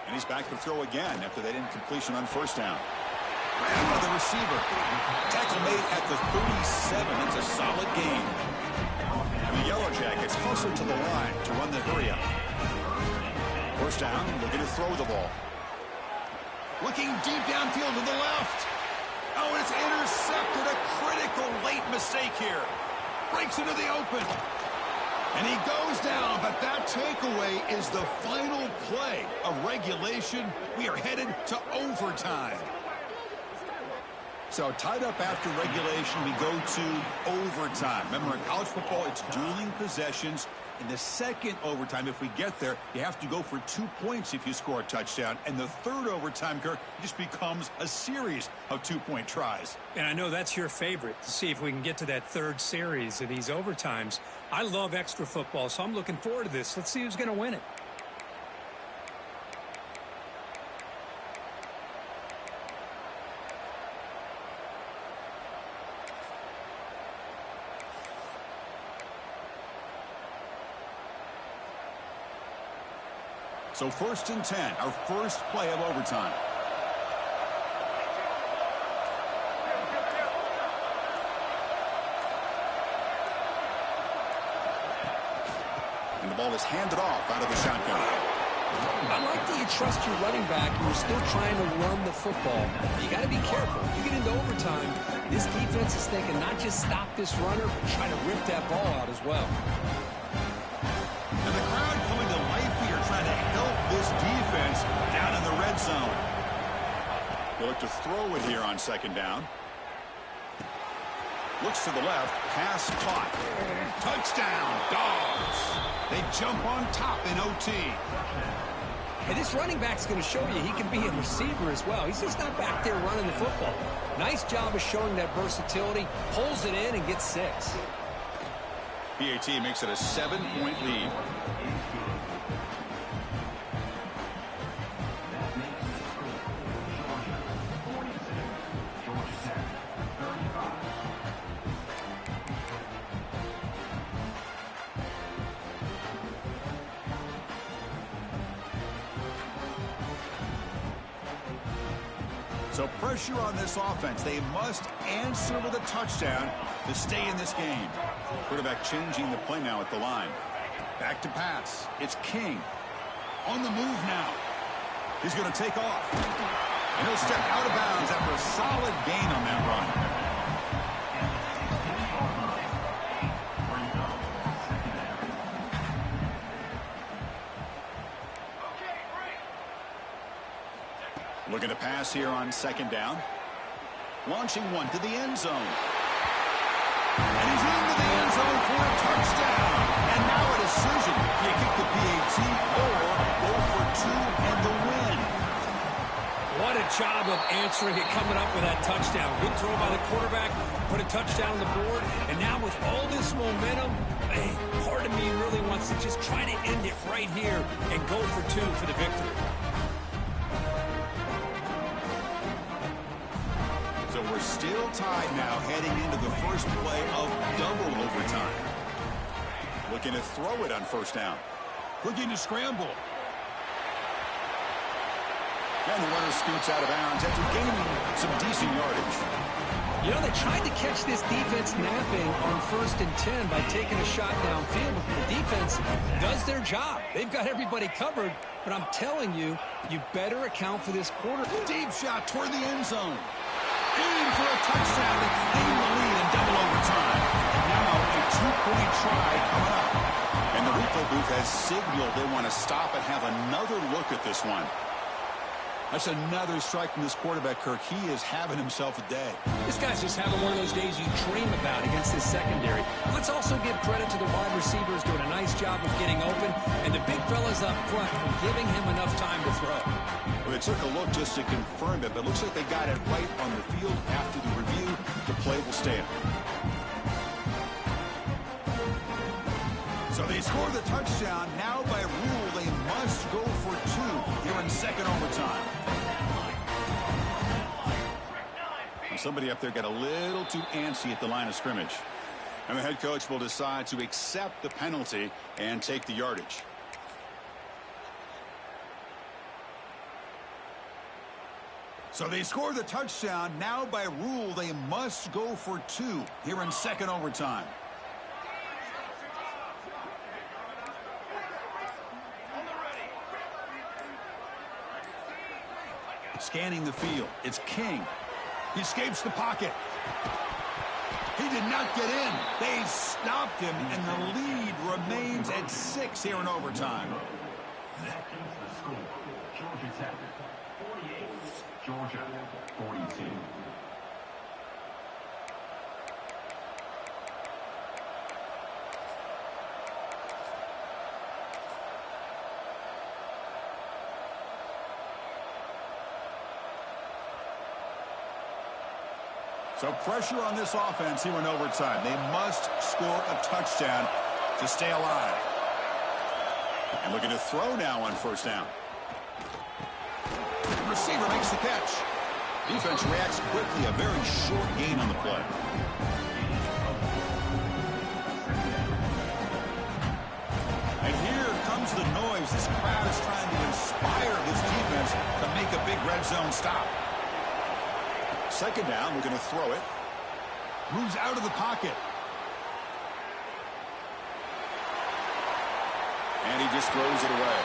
And he's back to throw again after that incompletion on first down. Right by the receiver. Tackle made at the 37. It's a solid gain. And the Yellow Jackets hustle to the line to run the hurry up. First down, looking to throw the ball. Looking deep downfield to the left. Oh, it's intercepted. A critical late mistake here. Breaks into the open. And he goes down, but that takeaway is the final play of regulation. We are headed to overtime. So tied up after regulation, we go to overtime. Remember, in college football, it's dueling possessions. In the second overtime, if we get there, you have to go for 2 points if you score a touchdown. And the third overtime, Kirk, just becomes a series of 2-point tries. And I know that's your favorite, to see if we can get to that third series of these overtimes. I love extra football, so I'm looking forward to this. Let's see who's going to win it. So 1st and 10, our first play of overtime. And the ball is handed off out of the shotgun. I like that you trust your running back and you're still trying to run the football. You got to be careful. You get into overtime, this defense is thinking not just stop this runner, but try to rip that ball out as well. And the crowd coming to life here, trying to help this defense down in the red zone. They look to throw it here on second down. Looks to the left, pass caught. Touchdown, Dogs. They jump on top in OT. And this running back's going to show you he can be a receiver as well. He's just not back there running the football. Nice job of showing that versatility. Pulls it in and gets 6. PAT makes it a 7-point lead. So pressure on this offense. They must answer with a touchdown to stay in this game. Quarterback changing the play now at the line. Back to pass. It's King. On the move now. He's going to take off. And he'll step out of bounds after a solid gain on that run. Looking to pass here on second down. Launching one to the end zone. And he's into the end zone for a touchdown. And now a decision. Do you kick the PAT or go for 2 and the win? What a job of answering it, coming up with that touchdown. Good throw by the quarterback, put a touchdown on the board, and now with all this momentum, man, part of me really wants to just try to end it right here and go for 2 for the victory. So we're still tied now heading into the first play of double overtime. Looking to throw it on first down. Looking to scramble. And the runner scoots out of bounds after gaining some decent yardage. You know, they tried to catch this defense napping on 1st and 10 by taking a shot downfield. The defense does their job. They've got everybody covered, but I'm telling you, you better account for this quarter. Deep shot toward the end zone. Aim for a touchdown to claim the lead in double overtime. Now a 2-point try coming up. And the replay booth has signaled they want to stop and have another look at this one. That's another strike from this quarterback, Kirk. He is having himself a day. This guy's just having one of those days you dream about against this secondary. Let's also give credit to the wide receivers doing a nice job of getting open, and the big fellas up front for giving him enough time to throw. Well, they took a look just to confirm it, but it looks like they got it right on the field. After the review, the play will stand. So they score the touchdown. Now by rule, they must go for 2 here in second overtime. Somebody up there got a little too antsy at the line of scrimmage. And the head coach will decide to accept the penalty and take the yardage. So they score the touchdown. Now by rule, they must go for 2 here in second overtime. Scanning the field. It's King. He escapes the pocket. He did not get in. They stopped him, and the lead remains at 6 here in overtime. That is the score. Georgia Tech 48, Georgia 42. So pressure on this offense here in overtime. They must score a touchdown to stay alive. And looking to throw now on first down. The receiver makes the catch. Defense reacts quickly. A very short gain on the play. And here comes the noise. This crowd is trying to inspire this defense to make a big red zone stop. Second down, we're going to throw it. Moves out of the pocket. And he just throws it away.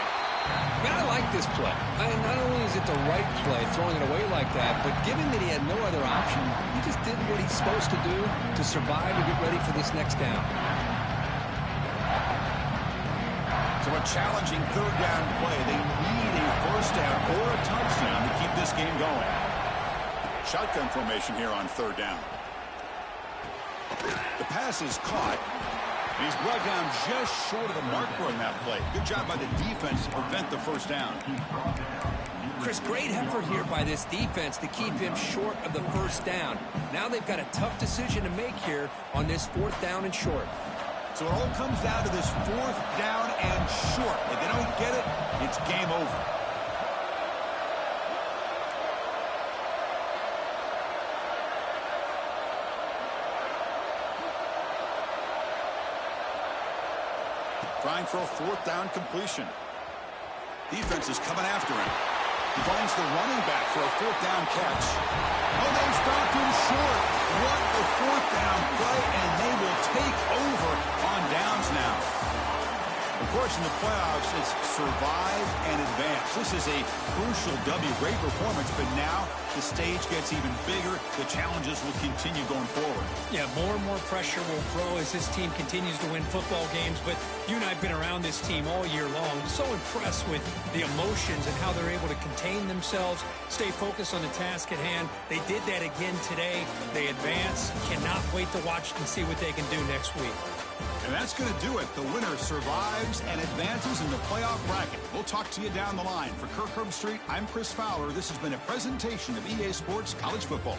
Man, I like this play. Not only is it the right play, throwing it away like that, but given that he had no other option, he just did what he's supposed to do to survive and get ready for this next down. So a challenging third down play. They need a first down or a touchdown to keep this game going. Shotgun formation here on third down. The pass is caught. He's brought down just short of the marker on that play. Good job by the defense to prevent the first down. Chris, great effort here by this defense to keep him short of the first down. Now they've got a tough decision to make here on this 4th down and short. So it all comes down to this 4th down and short. If they don't get it, it's game over. Trying for a 4th down completion. Defense is coming after him. He finds the running back for a 4th down catch. Oh, they stopped him short. What a 4th down play, and they will take over on downs now. Of course, in the playoffs, it's survive and advance. This is a crucial W. Great performance, but now the stage gets even bigger. The challenges will continue going forward. Yeah, more and more pressure will grow as this team continues to win football games. But you and I have been around this team all year long. So impressed with the emotions and how they're able to contain themselves, stay focused on the task at hand. They did that again today. They advance. Cannot wait to watch and see what they can do next week. And that's going to do it. The winner survives and advances in the playoff bracket. We'll talk to you down the line. For Kirk Herbstreit, I'm Chris Fowler. This has been a presentation of EA Sports College Football.